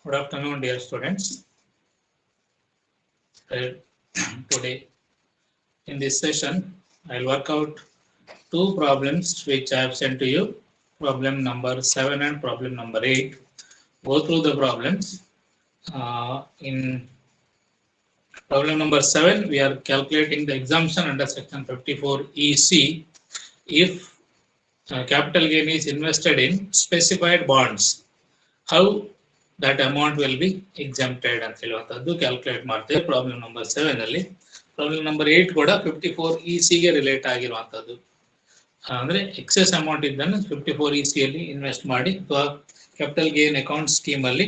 Good afternoon, dear students. Today, in this session, I'll work out two problems which I have sent to you. Problem number 7 and problem number 8. Go through the problems. In problem number 7, we are calculating the exemption under section 54 EC if capital gain is invested in specified bonds. How that amount will be exempted ಅಂತ ಹೇಳುವಂತದ್ದು calculate ಮಾಡ್ತೇವೆ problem number 7 ಅಲ್ಲಿ. Problem number 8 ಕೂಡ 54 EC ಗೆ relate ಆಗಿರುವಂತದ್ದು. ಅಂದ್ರೆ excess amount ಇದ್ದನ್ನು 54 EC ಅಲ್ಲಿ invest ಮಾಡಿ ಅಥವಾ ಕ್ಯಾಪಿಟಲ್ ಗೇನ್ ಅಕೌಂಟ್ ಸ್ಕೀಮ್ ಅಲ್ಲಿ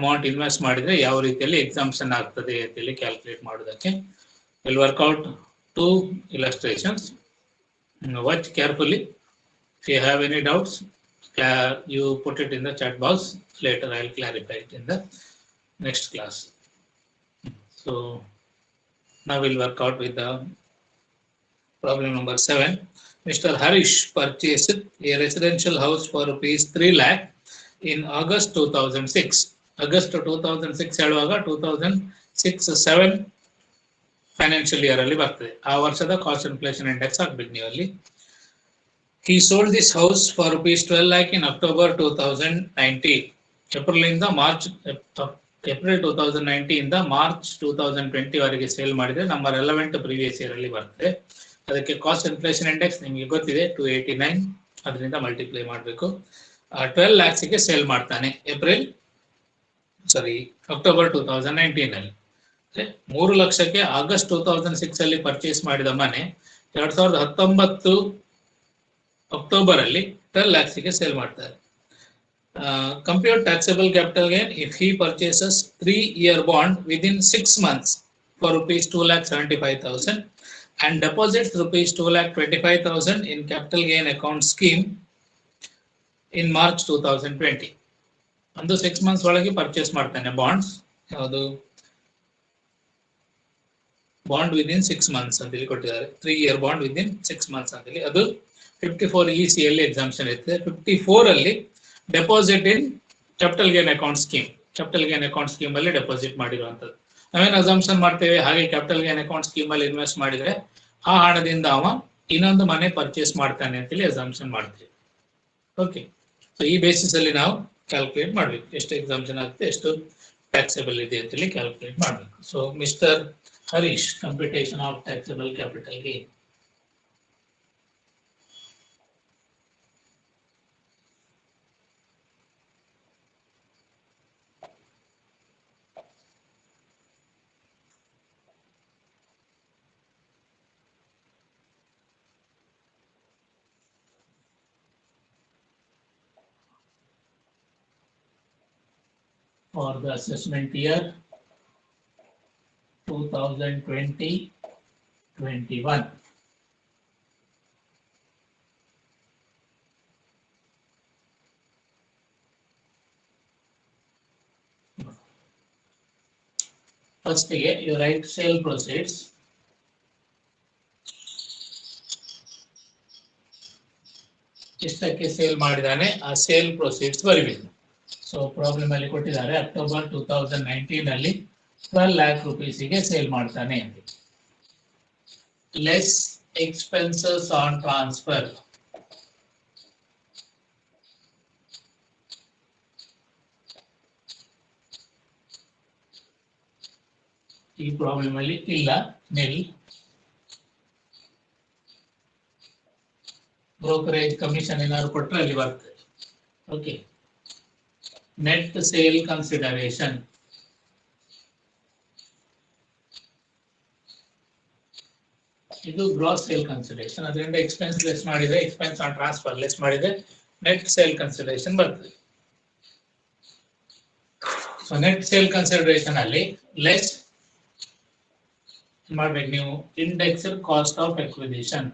ಅಮೌಂಟ್ ಇನ್ವೆಸ್ಟ್ ಮಾಡಿದ್ರೆ ಯಾವ ರೀತಿಯಲ್ಲಿ ಎಕ್ಸಾಮ್ಷನ್ ಆಗ್ತದೆ ಅಂತ ಹೇಳಿ ಕ್ಯಾಲ್ಕುಲೇಟ್ ಮಾಡೋದಕ್ಕೆ will work out two illustrations. Watch carefully. If you have any doubts, you put it in the chat box. Later I will clarify it in the next class. So now we'll work out with the problem number 7. Mr. Harish purchased a residential house for rupees 3 lakh in August 2006. August 2006 ಹೇಳುವಾಗ 2006-7 financial year ಅಲ್ಲಿ ಬರ್ತದೆ. ಆ ವರ್ಷದ cost inflation index ಹಾಕ್ಬೇಕು ನೀವು ಅಲ್ಲಿ. He sold this house for rupees 12 lakh in October 2019. April 2019 ಇಂದ March 2020 ವರೆಗೆ ಸೇಲ್ ಮಾಡಿದ್ರೆ ನಮ್ಮ ರೆಲೆವೆಂಟ್ ಪ್ರೀವಿಯಸ್ ಇಯರ್ ಅಲ್ಲಿ ಬರ್ತದೆ. ಅದಕ್ಕೆ ಕಾಸ್ಟ್ ಇನ್ಫ್ಲೇಷನ್ ಇಂಡೆಕ್ಸ್ ನಿಮಗೆ ಗೊತ್ತಿದೆ 289, ಅದರಿಂದ ಮಲ್ಟಿಪ್ಲೈ ಮಾಡಬೇಕು. 12 lakhs ಗೆ ಸೇಲ್ ಮಾಡ್ತಾನೆ ಅಕ್ಟೋಬರ್ 2019 ಅಲ್ಲಿ. 3 ಲಕ್ಷಕ್ಕೆ ಆಗಸ್ಟ್ 2006 ಅಲ್ಲಿ ಪರ್ಚೇಸ್ ಮಾಡಿದ ಮನೆ 2019 ಅಕ್ಟೋಬರ್ ಅಲ್ಲಿ 12 lakhs ಗೆ ಸೇಲ್ ಮಾಡ್ತಾರೆ. Compute taxable capital gain if he purchases 3-year bond within 6 months for rupees 2,75,000 and deposits rupees 2,25,000 in capital gain account scheme in March 2020. ಒಂದು 6 months ಒಳಗೆ ಪರ್ಚೇಸ್ ಮಾಡ್ತಾನೆ ಬಾಂಡ್ಸ್. ಯಾವುದು ಬಾಂಡ್ ವಿದಿನ್ 6 months ಅಂತ ಹೇಳಿ ಕೊಟ್ಟಿದ್ದಾರೆ. 3-year bond within 6 months ಅಂತ ಹೇಳಿ ಅದು 54 EC ಅಲ್ಲಿ ಎಕ್ಸಾಮ್ಷನ್ ಇರ್ತದೆ. 54 ಅಲ್ಲಿ deposit in capital gain account scheme. Capital gain account scheme ಅಲ್ಲಿ ಡೆಪಾಸಿಟ್ ಮಾಡಿರುವಂತದ್ದು. ನಾವೇನು ಅಸಂಪ್ಷನ್ ಮಾಡ್ತೇವೆ, ಹಾಗೆ ಕ್ಯಾಪಿಟಲ್ ಗೇನ್ ಅಕೌಂಟ್ ಸ್ಕೀಮ್ ಅಲ್ಲಿ ಇನ್ವೆಸ್ಟ್ ಮಾಡಿದ್ರೆ ಆ ಹಣದಿಂದ ಅವ ಇನ್ನೊಂದು ಮನೆ ಪರ್ಚೇಸ್ ಮಾಡ್ತಾನೆ ಅಂತೇಳಿ ಅಸಂಪ್ಷನ್ ಮಾಡ್ತೇವೆ. ಓಕೆ, ಸೊ ಈ ಬೇಸಿಸ್ ಅಲ್ಲಿ ನಾವು ಕ್ಯಾಲ್ಕುಲೇಟ್ ಮಾಡ್ಬೇಕು ಎಷ್ಟು ಎಕ್ಸಾಮ್ಷನ್ ಆಗುತ್ತೆ, ಎಷ್ಟು ಟ್ಯಾಕ್ಸೇಬಲ್ ಇದೆ ಅಂತೇಳಿ ಕ್ಯಾಲ್ಕುಲೇಟ್ ಮಾಡ್ಬೇಕು. So mister Harish, computation of taxable capital gain. For the assessment year 2020-21. First, you write sale proceeds. ಎಷ್ಟಕ್ಕೆ ಸೇಲ್ ಮಾಡಿದಾನೆ ಆ ಸೇಲ್ ಪ್ರೊಸೀಡ್ಸ್ ಬರಬೇಕು. ಸೊ ಪ್ರಾಬ್ಲಮ್ ಅಲ್ಲಿ ಕೊಟ್ಟಿದ್ದಾರೆ ಅಕ್ಟೋಬರ್ 2019 ಅಲ್ಲಿ 12 lakh rupees ಗೆ ಸೇಲ್ ಮಾಡ್ತಾನೆ ಅಂತ. Less expenses on transfer. ಈ ಪ್ರಾಬ್ಲಮ್ ಅಲ್ಲಿ ಇಲ್ಲ, ನಿಲ್. ಬ್ರೋಕರೇಜ್ ಕಮಿಷನ್ ಏನಾದ್ರು ಕೊಟ್ಟರೆ ಅಲ್ಲಿ ಬರ್ತದೆ. Okay, net sale consideration. ಇದು ಗ್ರಾಸ್ ಸೇಲ್ ಕನ್ಸಿಡರೇಷನ್. ಅದರಿಂದ ಎಕ್ಸ್ಪೆನ್ಸ್ ಲೆಸ್ ಮಾಡಿದ್ರೆ, ಎಕ್ಸ್ಪೆನ್ಸ್ ಆನ್ ಟ್ರಾನ್ಸ್ಫರ್ ಲೆಸ್ ಮಾಡಿದ್ರೆ ನೆಟ್ ಸೇಲ್ ಕನ್ಸಿಡರೇಷನ್ ಬರ್ತದೆ. ಸೊ ನೆಟ್ ಸೇಲ್ ಕನ್ಸಿಡರೇಷನ್ ಅಲ್ಲಿ ಲೆಸ್ ಮಾಡ್ಬೇಕು ನೀವು indexed cost of acquisition.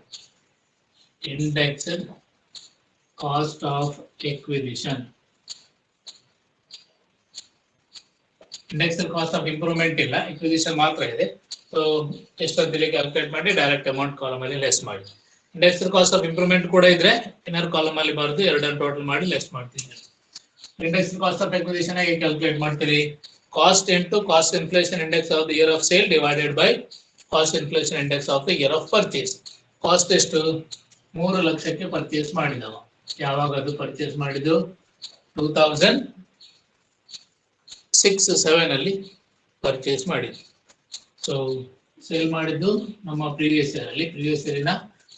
Indexed cost of acquisition. Indexed cost of improvement ಇಲ್ಲ, acquisition ಮಾತ್ರ ಇದೆ. ಸೊ ಎಷ್ಟೊಂದಿಲ್ಲಿ ಕ್ಯಾಲ್ಕುಲೇಟ್ ಮಾಡಿ ಡೈರೆಕ್ಟ್ ಅಮೌಂಟ್ ಕಾಲಮ್ ಅಲ್ಲಿ ಲೆಸ್ ಮಾಡಿ. ಇಂಡೆಕ್ಸ್ಡ್ ಕಾಸ್ಟ್ ಆಫ್ ಇಂಪ್ರೂವ್ಮೆಂಟ್ ಕೂಡ ಇದ್ರೆ ಇನ್ನರ್ ಕಾಲಮ್ ಅಲ್ಲಿ ಬರೆದು ಎರಡನ್ನು ಟೋಟಲ್ ಮಾಡಿ ಲೆಸ್ ಮಾಡ್ತೀನಿ. ಇಂಡೆಕ್ಸ್ ಕಾಸ್ಟ್ ಆಫ್ ಅಕ್ವಿಸಿಷನ್ ಹೇಗೆ ಕ್ಯಾಲ್ಕುಲೇಟ್ ಮಾಡ್ತೀರಿ? Cost into cost inflation index of the year of sale divided by cost inflation index of the year of purchase. Cost ಎಷ್ಟು? 3 ಲಕ್ಷಕ್ಕೆ ಪರ್ಚೇಸ್ ಮಾಡಿದವ. ಯಾವಾಗ ಅದು ಪರ್ಚೇಸ್ ಮಾಡಿದ್ದು? 2006-07 ಅಲ್ಲಿ ಪರ್ಚೇಸ್ ಮಾಡಿದ್ದು. ಸೊ ಸೇಲ್ ಮಾಡಿದ್ದು ನಮ್ಮ ಪ್ರೀವಿಯಸ್ ಇಯರ್ ಅಲ್ಲಿ. ಪ್ರೀವಿಯಸ್ ಇಯರಿನ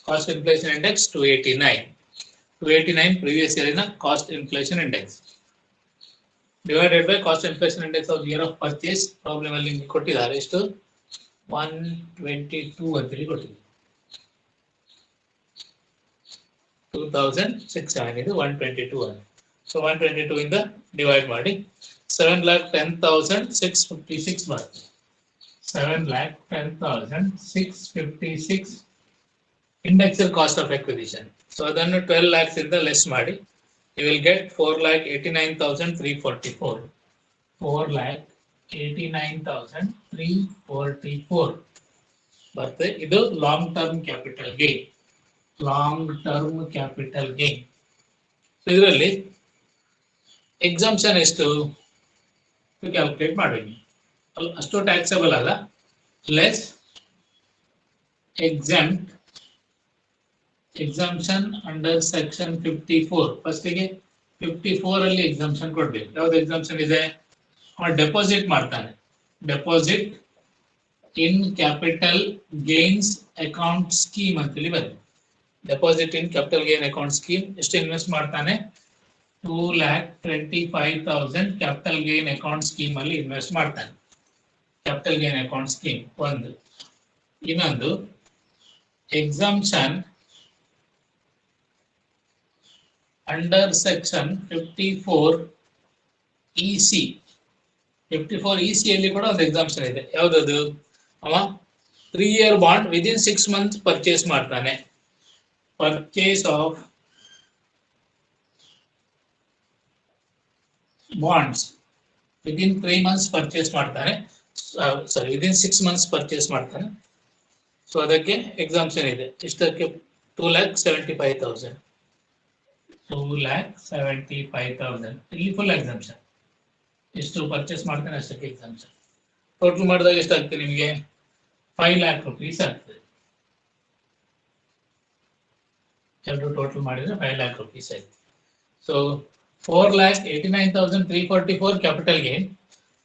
ಕಾಸ್ಟ್ ಇನ್ಫ್ಲೇಷನ್ ಇಂಡೆಕ್ಸ್ 289 ಪ್ರೀವಿಯಸ್ ಇಯರಿನ cost inflation index divided by cost inflation index of year of purchase. Problem ಅಲ್ಲಿ ಕೊಟ್ಟಿದ್ದಾರೆ ಎಷ್ಟು? 122 ಅಂತೇಳಿ ಕೊಟ್ಟಿದ್ದಾರೆ. 2006 ಇದು 122 ಅಂತ. ಸೊ 122 ಇಂದ ಡಿವೈಡ್ ಮಾಡಿ 7,10,656 ಬರುತ್ತೆ. 7,10,656 ಇಂಡೆಕ್ಸಲ್ ಕಾಸ್ಟ್ ಆಫ್ ಅಕ್ವಿಸಿಷನ್. ಸೊ ಅದನ್ನು 12 lakhs ಇಂದ ಲೆಸ್ ಮಾಡಿ you will get 4,89,344. 4,89,344 ಬರುತ್ತೆ. ಇದು long term capital gain. Long term capital gain. ಇದರಲ್ಲಿ ಎಕ್ಸಾಮ್ಷನ್ ಎಷ್ಟು ಕ್ಯಾಲ್ಕುಲೇಟ್ ಮಾಡಿ. ಅಷ್ಟು ಟ್ಯಾಕ್ಸಬಲ್ ಅಲ್ಲ. Less exemption under section 54. ಫಸ್ಟಿಗೆ 54 ಅಲ್ಲಿ ಎಕ್ಸಾಮ್ಷನ್ ಕೊಡ್ಬೇಕು. ಯಾವ್ದು ಎಕ್ಸಾಮ್ಷನ್ ಇದೆ? ಡೆಪಾಸಿಟ್ ಮಾಡ್ತಾನೆ. Deposit in capital gains account scheme ಅಂತೇಳಿ ಬರುತ್ತೆ. Deposit in capital gain account scheme. ಎಷ್ಟು ಇನ್ವೆಸ್ಟ್ ಮಾಡ್ತಾನೆ? 2,25,000 ಕ್ಯಾಪಿಟಲ್ ಗೇನ್ ಅಕೌಂಟ್ ಸ್ಕೀಮ್ ಅಲ್ಲಿ ಇನ್ವೆಸ್ಟ್ ಮಾಡ್ತಾನೆ. ಕ್ಯಾಪಿಟಲ್ ಗೇನ್ ಅಕೌಂಟ್ ಸ್ಕೀಮ್ ಒಂದು. ಇನ್ನೊಂದು exemption under section 54 EC. 54 EC ಅಲ್ಲಿ ಕೂಡ ಒಂದು ಎಕ್ಸಾಮ್ಷನ್ ಇದೆ. ಯಾವ್ದದು? ಅವ 3 year bond within 6 months purchase ಮಾಡ್ತಾನೆ. Purchase of bonds within 3 months purchase ಮಾಡ್ತಾನೆ. ಸಾರಿ, ವಿದಿನ್ 6 months ಪರ್ಚೇಸ್ ಮಾಡ್ತಾನೆ. ಸೊ ಅದಕ್ಕೆ ಎಕ್ಸಾಮ್ಷನ್ ಇದೆ. ಇಷ್ಟಕ್ಕೆ 2,75,000. 2,75,000 ಇಲ್ಲಿ ಫುಲ್ ಎಕ್ಸಾಮ್ಷನ್. ಎಷ್ಟು ಪರ್ಚೇಸ್ ಮಾಡ್ತಾನೆ ಅಷ್ಟಕ್ಕೆ ಎಕ್ಸಾಮ್ಷನ್. ಟೋಟಲ್ ಮಾಡಿದಾಗ ಎಷ್ಟಾಗ್ತದೆ ನಿಮಗೆ? 5 lakh rupees ಆಗ್ತದೆ. ಎರಡು ಟೋಟಲ್ ಮಾಡಿದ್ರೆ 5 lakh rupees ಆಯ್ತು. So 4,89,344 capital gain.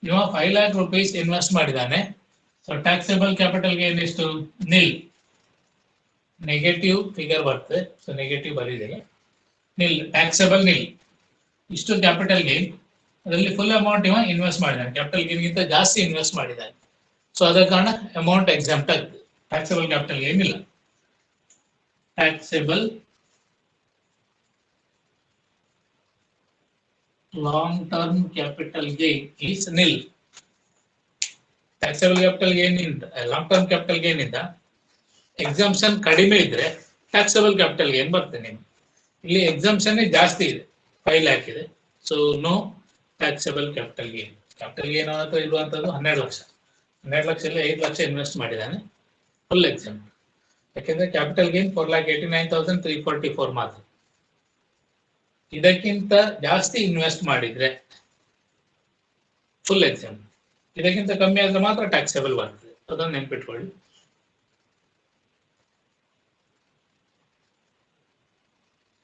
ಇವ 5 lakh rupees ಇನ್ವೆಸ್ಟ್ ಮಾಡಿದ್ದಾನೆ. ಸೊ ಟ್ಯಾಕ್ಸೇಬಲ್ ಕ್ಯಾಪಿಟಲ್ ಗೇನ್ ಎಷ್ಟು? ನಿಲ್. ನೆಗೆಟಿವ್ ಫಿಗರ್ ಬರ್ತದೆ. ಸೊ ನೆಗೆಟಿವ್ ಬರೀದೆ. Nil, taxable nil. ಇಷ್ಟು ಕ್ಯಾಪಿಟಲ್ ಗೇನ್. ಅದರಲ್ಲಿ ಫುಲ್ ಅಮೌಂಟ್ ಇವ ಇನ್ವೆಸ್ಟ್ ಮಾಡಿದ್ದಾನೆ. ಕ್ಯಾಪಿಟಲ್ ಗೇನ್ ಗಿಂತ ಜಾಸ್ತಿ ಇನ್ವೆಸ್ಟ್ ಮಾಡಿದ್ದಾನೆ. ಸೊ ಅದ ಕಾರಣ ಅಮೌಂಟ್ ಎಕ್ಸಾಮ್ಟ್ ಆಗ್ತದೆ. ಟ್ಯಾಕ್ಸೇಬಲ್ ಕ್ಯಾಪಿಟಲ್ ಗೇನ್ ಇಲ್ಲ. Taxable long term capital gain is nil. Taxable capital gain ಇಂದ ಲಾಂಗ್ ಟರ್ಮ್ ಕ್ಯಾಪಿಟಲ್ ಗೇನ್ ಇಂದ ಎಕ್ಸಾಮ್ಷನ್ ಕಡಿಮೆ ಇದ್ರೆ ಟ್ಯಾಕ್ಸೇಬಲ್ ಕ್ಯಾಪಿಟಲ್ ಗೇನ್ ಬರ್ತದೆ ನಿಮ್ಗೆ. ಇಲ್ಲಿ ಎಕ್ಸಾಮ್ಷನ್ ಜಾಸ್ತಿ ಇದೆ, 5 lakh ಇದೆ. So no taxable capital gain. Capital gain ಅಥವಾ ಇರುವಂತದ್ದು 12 ಲಕ್ಷ. 12 ಲಕ್ಷದಲ್ಲಿ 5 ಲಕ್ಷ ಇನ್ವೆಸ್ಟ್ ಮಾಡಿದ್ದಾನೆ. Full exam. ಯಾಕೆಂದ್ರೆ ಕ್ಯಾಪಿಟಲ್ ಗೇನ್ 4,89,344 ಮಾತ್ರ. ಇದಕ್ಕಿಂತ ಜಾಸ್ತಿ ಇನ್ವೆಸ್ಟ್ ಮಾಡಿದ್ರೆ ಫುಲ್ ಎಕ್ಸಾಮ್. ಇದಕ್ಕಿಂತ ಕಮ್ಮಿ ಆದ್ರೆ ಮಾತ್ರ ಟ್ಯಾಕ್ಸೇಬಲ್ ಬರ್ತದೆ. ಅದನ್ನು ನೆನ್ಪಿಟ್ಕೊಳ್ಳಿ.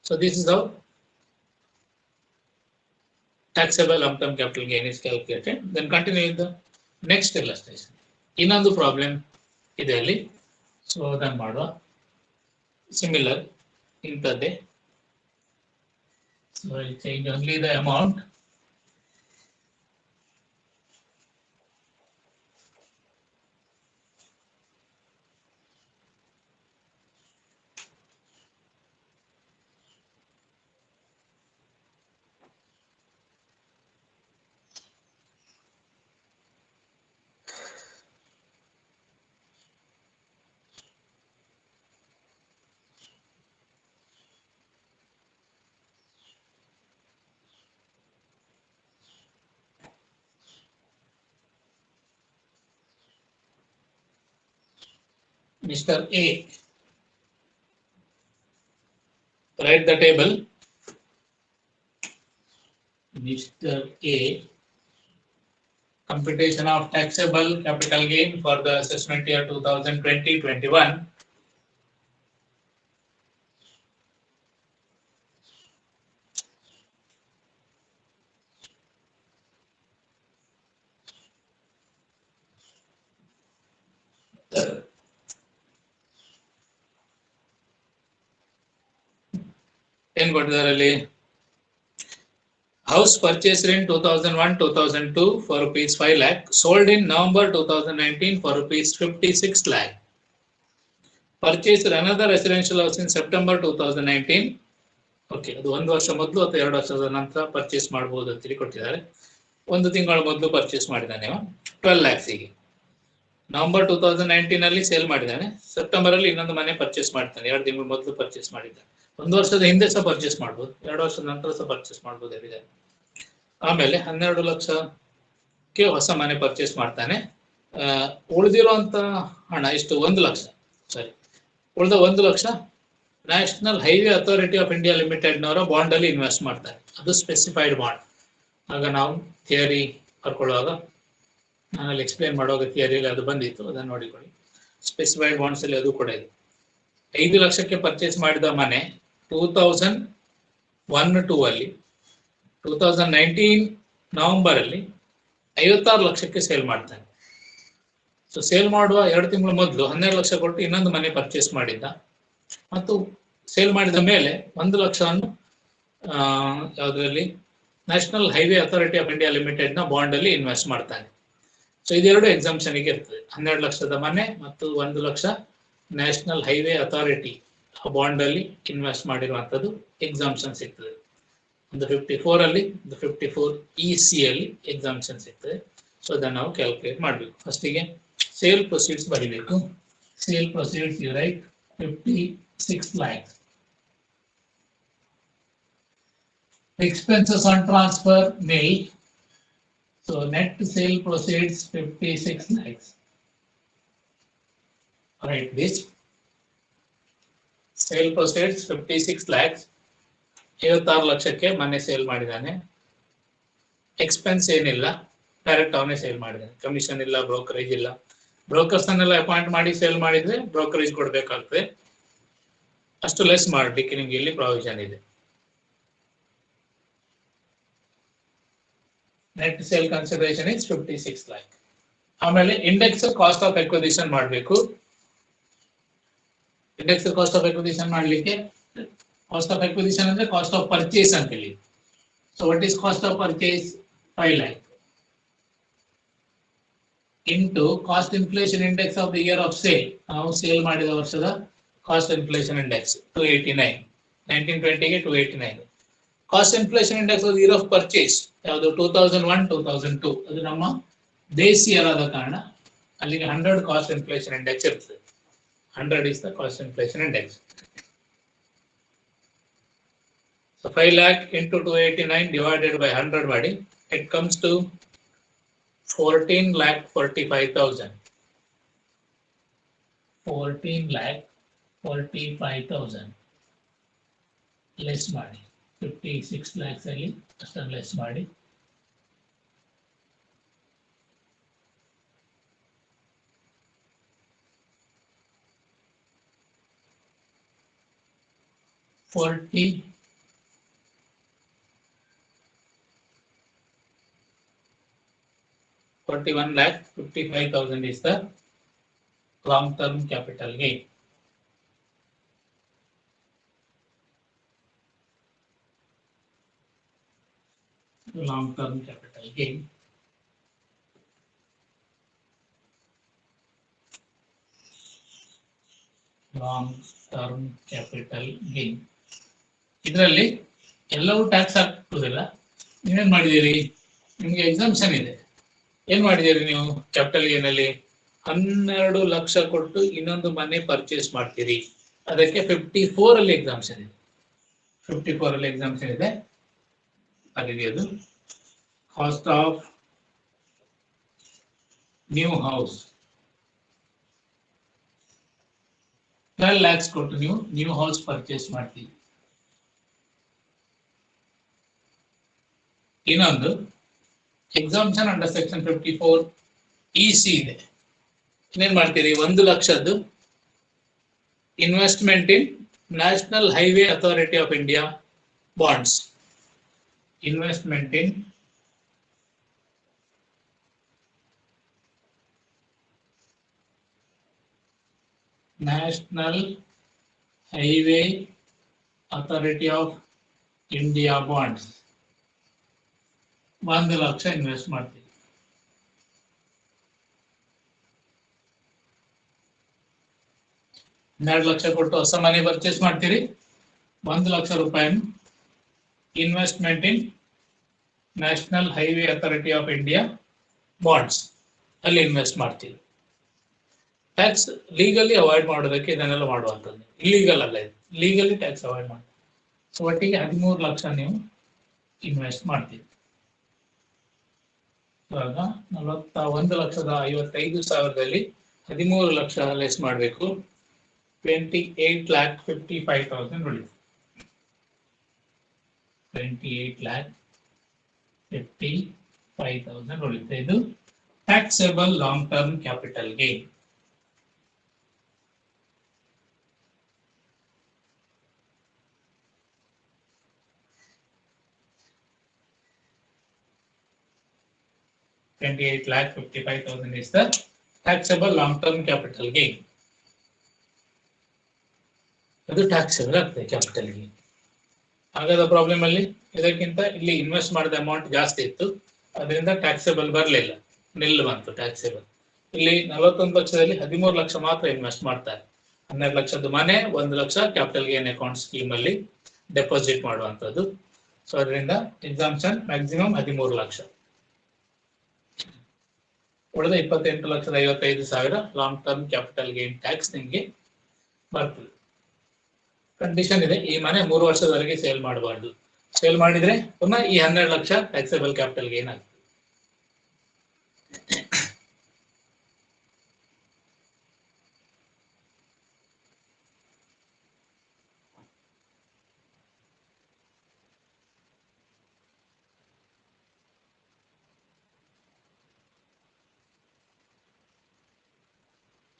So this is how taxable lump sum capital gain is calculated. Then continue with the next illustration. ಇನ್ನೊಂದು ಪ್ರಾಬ್ಲಮ್ ಇದೆ ಅಲ್ಲಿ. ಸೊ ಅದನ್ನು ಮಾಡುವ. ಸಿಮಿಲರ್ ಇಂಥದ್ದೇ. So I change only the amount. Mr. A, write the table. Mr. A. Computation of taxable capital gain for the assessment year 2020-21. ಏನು ಕೊಟ್ಟಿದ್ದಾರಲ್ಲಿ? House purchased in 2001-2002 for rupees 5 lakh, sold in November 2019 for rupees 56 lakh. Purchased another residential house in September 2019. Okay, ಅದು 1 ವರ್ಷ ಮೊದಲು ಅಥವಾ 2 ವರ್ಷದ ನಂತರ purchase ಮಾಡಬಹುದು ಅಂತ ಹೇಳಿ ಕೊಟ್ಟಿದ್ದಾರೆ. 1 ತಿಂಗಳ ಮೊದಲು ಪರ್ಚೇಸ್ ಮಾಡಿದ್ದಾನೆ 12 lakhs ಗೆ. ನವೆಂಬರ್ 2019 ಅಲ್ಲಿ ಸೇಲ್ ಮಾಡಿದ್ದಾನೆ. ಸೆಪ್ಟೆಂಬರ್ ಅಲ್ಲಿ ಇನ್ನೊಂದು ಮನೆ ಪರ್ಚೇಸ್ ಮಾಡ್ತಾನೆ. 2 ತಿಂಗಳ ಮೊದಲು ಪರ್ಚೇಸ್ ಮಾಡಿದ್ದಾನೆ. 1 ವರ್ಷದ ಹಿಂದೆ ಸಹ ಪರ್ಚೇಸ್ ಮಾಡಬಹುದು, 2 ವರ್ಷದ ನಂತರ ಸಹ ಪರ್ಚೇಸ್ ಮಾಡಬಹುದು ಇದೆ. ಆಮೇಲೆ 12 ಲಕ್ಷಕ್ಕೆ ಹೊಸ ಮನೆ ಪರ್ಚೇಸ್ ಮಾಡ್ತಾನೆ. ಉಳಿದಿರುವಂತ ಹಣ ಇಷ್ಟು 1 ಲಕ್ಷ, ಸಾರಿ ಉಳಿದ 1 lakh National Highway Authority of India Limited ನವರ ಬಾಂಡ್ ಅಲ್ಲಿ ಇನ್ವೆಸ್ಟ್ ಮಾಡ್ತಾರೆ. ಅದು ಸ್ಪೆಸಿಫೈಡ್ ಬಾಂಡ್. ಆಗ ನಾವು ಥಿಯರಿ ಬರ್ಕೊಳ್ಳುವಾಗ ನಾನಲ್ಲಿ ಎಕ್ಸ್ಪ್ಲೇನ್ ಮಾಡುವಾಗ ಥಿಯರಿಯಲ್ಲಿ ಅದು ಬಂದಿತ್ತು, ಅದನ್ನು ನೋಡಿಕೊಳ್ಳಿ. ಸ್ಪೆಸಿಫೈಡ್ ಬಾಂಡ್ಸ್ ಅಲ್ಲಿ ಅದು ಕೂಡ ಇದೆ. 5 ಲಕ್ಷಕ್ಕೆ ಪರ್ಚೇಸ್ ಮಾಡಿದ ಮನೆ 2001-2 ಅಲ್ಲಿ 2019 ನವೆಂಬರ್ ಅಲ್ಲಿ 56 ಲಕ್ಷಕ್ಕೆ ಸೇಲ್ ಮಾಡ್ತಾನೆ. ಸೊ ಸೇಲ್ ಮಾಡುವ 2 ತಿಂಗಳ ಮೊದಲು 12 ಲಕ್ಷ ಕೊಟ್ಟು ಇನ್ನೊಂದು ಮನೆ ಪರ್ಚೇಸ್ ಮಾಡಿದ್ದ, ಮತ್ತು ಸೇಲ್ ಮಾಡಿದ ಮೇಲೆ 1 ಲಕ್ಷವನ್ನು ಯಾವುದರಲ್ಲಿ national Highway Authority of India limited ನ ಬಾಂಡ್ ಅಲ್ಲಿ ಇನ್ವೆಸ್ಟ್ ಮಾಡ್ತಾನೆ. ಸೊ ಇದೆರಡು ಎಕ್ಸಾಮ್ಷನ್ ಗೆ ಇರ್ತದೆ. 12 ಲಕ್ಷದ ಮನೆ ಮತ್ತು 1 lakh National Highway authority bond ಅಲ್ಲಿ ಇನ್ವೆಸ್ಟ್ ಮಾಡಿರುವಂತದ್ದು ಎಕ್ಸಾಮ್ಷನ್ ಸಿಗ್ತದೆ. ಒಂದು 54 ಅಲ್ಲಿ, ಒಂದು 54 EC ಅಲ್ಲಿ ಎಕ್ಸಾಮ್ಷನ್ ಸಿಗ್ತದೆ. ಸೊ ಅದನ್ನು ನಾವು ಕ್ಯಾಲ್ಕುಲೇಟ್ ಮಾಡಬೇಕು. ಫಸ್ಟಿಗೆ ಸೇಲ್ ಪ್ರೊಸೀಡ್ಸ್ ಬರೀಬೇಕು. Sale proceeds you write 56 lakhs. Expenses on transfer nil. So net sale proceeds 56 lakhs. Write this. Sale proceeds 56 lakhs. 56 ಲಕ್ಷಕ್ಕೆ ಮನೆ ಸೇಲ್ ಮಾಡಿದ್ದಾನೆ. ಎಕ್ಸ್ಪೆನ್ಸ್ ಏನಿಲ್ಲ, ಡೈರೆಕ್ಟ್ ಅವನೇ ಸೇಲ್ ಮಾಡಿದ್ದಾನೆ. ಕಮಿಷನ್ ಇಲ್ಲ, ಬ್ರೋಕರೇಜ್ ಇಲ್ಲ. ಬ್ರೋಕರ್ಸ್ ಅನ್ನೆಲ್ಲ ಅಪಾಯಿಂಟ್ ಮಾಡಿ ಸೇಲ್ ಮಾಡಿದ್ರೆ ಬ್ರೋಕರೇಜ್ ಕೊಡ್ಬೇಕಾಗ್ತದೆ. ಅಷ್ಟು ಲೆಸ್ ಮಾಡಲಿಕ್ಕೆ ನಿಮ್ಗೆ ಇಲ್ಲಿ ಪ್ರಾವಿಷನ್ ಇದೆ. Net sale consideration is 56 lakh. ಆಮೇಲೆ ಇಂಡೆಕ್ಸ್ ಕಾಸ್ಟ್ ಆಫ್ ಎಕ್ವಿಸಿಷನ್ ಮಾಡಬೇಕು. ಇಂಡೆಕ್ಸ್ ಕಾಸ್ಟ್ ಆಫ್ ಎಕ್ವಿಸಿಷನ್ ಮಾಡಲಿಕ್ಕೆ, ಕಾಸ್ಟ್ ಆಫ್ ಎಕ್ವಿಸಿಷನ್ ಅಂದ್ರೆ ಕಾಸ್ಟ್ ಆಫ್ ಪರ್ಚೇಸ್ ಅಂತ ಹೇಳಿ. So what is cost of purchase? 5 lakh into cost inflation index of the year of sale. ನಾವು sale ಮಾಡಿದ ವರ್ಷದ cost inflation index 289, 1920ಗೆ 289. Cost inflation index of the year of purchase ಯಾವುದು? 2001-2002. ಅದು ನಮ್ಮ base year ಆದ ಕಾರಣ ಅಲ್ಲಿಗೆ 100 ಕಾಸ್ಟ್ ಇನ್ಫ್ಲೇಷನ್ ಇಂಡೆಕ್ಸ್ ಇರ್ತದೆ. 100 is the cost inflation index. So 5 lakh into 289 divided by 100 ಮಾಡಿ, it comes to 14,45,000. 14,45,000 ಲೆಸ್ ಮಾಡಿ. 56 lakhs ಅಲ್ಲಿ ಅಷ್ಟನ್ನು ಲೆಸ್ ಮಾಡಿ. $41,55,000 is the long-term capital gain. Long-term capital gain. Long-term capital gain. ಇದರಲ್ಲಿ ಎಲ್ಲವೂ ಟ್ಯಾಕ್ಸ್ ಹಾಕ್ಬೋದಿಲ್ಲ. ನೀವೇನ್ ಮಾಡಿದ್ದೀರಿ? ನಿಮ್ಗೆ ಎಕ್ಸಾಮ್ಷನ್ ಇದೆ. ಏನ್ ಮಾಡಿದ್ದೀರಿ ನೀವು? ಕ್ಯಾಪಿಟಲ್ ಗೇನ್ ಅಲ್ಲಿ 12 ಲಕ್ಷ ಕೊಟ್ಟು ಇನ್ನೊಂದು ಮನೆ ಪರ್ಚೇಸ್ ಮಾಡ್ತೀರಿ. ಅದಕ್ಕೆ 54 ಅಲ್ಲಿ ಎಕ್ಸಾಮ್ಷನ್ ಇದೆ. 54 ಅಲ್ಲಿ ಎಕ್ಸಾಮ್ಷನ್ ಇದೆ. ಅಲ್ಲಿದೆ ಅದು. Cost of new house 12 lakhs ಕೊಟ್ಟು ನೀವು ನ್ಯೂ ಹೌಸ್ ಪರ್ಚೇಸ್ ಮಾಡ್ತೀವಿ. ಇನ್ನೊಂದು ಎಕ್ಸಾಮ್ಷನ್ ಅಂಡರ್ ಸೆಕ್ಷನ್ 54 EC ಇದೆ. ಇನ್ನೇನ್ ಮಾಡ್ತೀರಿ, 1 ಲಕ್ಷದ್ದು investment in National Highway Authority of India bonds. Investment in National Highway Authority of India bonds 1 lakh invest ಮಾಡ್ತೀವಿ. $2 ಲಕ್ಷ ಕೊಟ್ಟು ಹೊಸ ಮನೆ ಪರ್ಚೇಸ್ ಮಾಡ್ತೀರಿ. 1 ಲಕ್ಷ ರೂಪಾಯಿ investment in National Highway Authority of India bonds ಅಲ್ಲಿ ಇನ್ವೆಸ್ಟ್ ಮಾಡ್ತೀವಿ. ಟ್ಯಾಕ್ಸ್ ಲೀಗಲಿ ಅವಾಯ್ಡ್ ಮಾಡೋದಕ್ಕೆ ಇದನ್ನೆಲ್ಲ ಮಾಡುವಂಥದ್ದು. ಇಲ್ಲೀಗಲ್ ಅಲ್ಲ, ಇದು ಲೀಗಲಿ ಟ್ಯಾಕ್ಸ್ ಅವಾಯ್ಡ್ ಮಾಡಿ. ಸೊ ಒಟ್ಟಿಗೆ 13 ಲಕ್ಷ ನೀವು ಇನ್ವೆಸ್ಟ್ ಮಾಡ್ತೀವಿ. ಇವಾಗ 41,55,000ದಲ್ಲಿ 13 ಲಕ್ಷ ಲೆಸ್ ಮಾಡಬೇಕು. 28,55,000 ಉಳಿತು. 28,55,000 ಉಳಿತು. ಇದು taxable long term capital gain. $28,55,000 is the taxable long-term capital gain. ಅದು ಟ್ಯಾಕ್ಸೇಬಲ್ ಆಗ್ತದೆ ಕ್ಯಾಪಿಟಲ್ ಗೇನ್. ಆಗದ ಪ್ರಾಬ್ಲಮ್ ಅಲ್ಲಿ ಇದಕ್ಕಿಂತ ಇಲ್ಲಿ ಇನ್ವೆಸ್ಟ್ ಮಾಡಿದ ಅಮೌಂಟ್ ಜಾಸ್ತಿ ಇತ್ತು, ಅದರಿಂದ ಟ್ಯಾಕ್ಸೇಬಲ್ ಬರಲಿಲ್ಲ, ನಿಲ್ ಬಂತು ಟ್ಯಾಕ್ಸೇಬಲ್. ಇಲ್ಲಿ 41 ಲಕ್ಷದಲ್ಲಿ 13 ಲಕ್ಷ ಮಾತ್ರ ಇನ್ವೆಸ್ಟ್ ಮಾಡ್ತಾರೆ. 12 ಲಕ್ಷದ ಮನೆ, 1 lakh capital gain account scheme ಅಲ್ಲಿ ಡೆಪಾಸಿಟ್ ಮಾಡುವಂತದ್ದು. ಸೊ ಅದರಿಂದ ಎಕ್ಸಾಮ್ಷನ್ ಮ್ಯಾಕ್ಸಿಮಮ್ 13 ಲಕ್ಷ. ಉಳಿದ 28,55,000 long term capital gain tax ನಿಮಗೆ ಬರ್ತದೆ. ಕಂಡೀಷನ್ ಇದೆ, ಈ ಮನೆ 3 ವರ್ಷದವರೆಗೆ ಸೇಲ್ ಮಾಡಬಾರ್ದು. ಸೇಲ್ ಮಾಡಿದ್ರೆ ಪುನಃ ಈ 12 ಲಕ್ಷ ಟ್ಯಾಕ್ಸೇಬಲ್ ಕ್ಯಾಪಿಟಲ್ ಗೇನ್ ಆಗ್ತದೆ.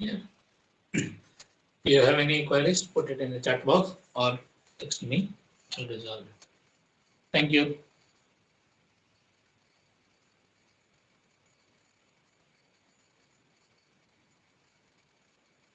Yeah. If you have any queries, put it in the chat box or text me. I'll resolve it. Thank you.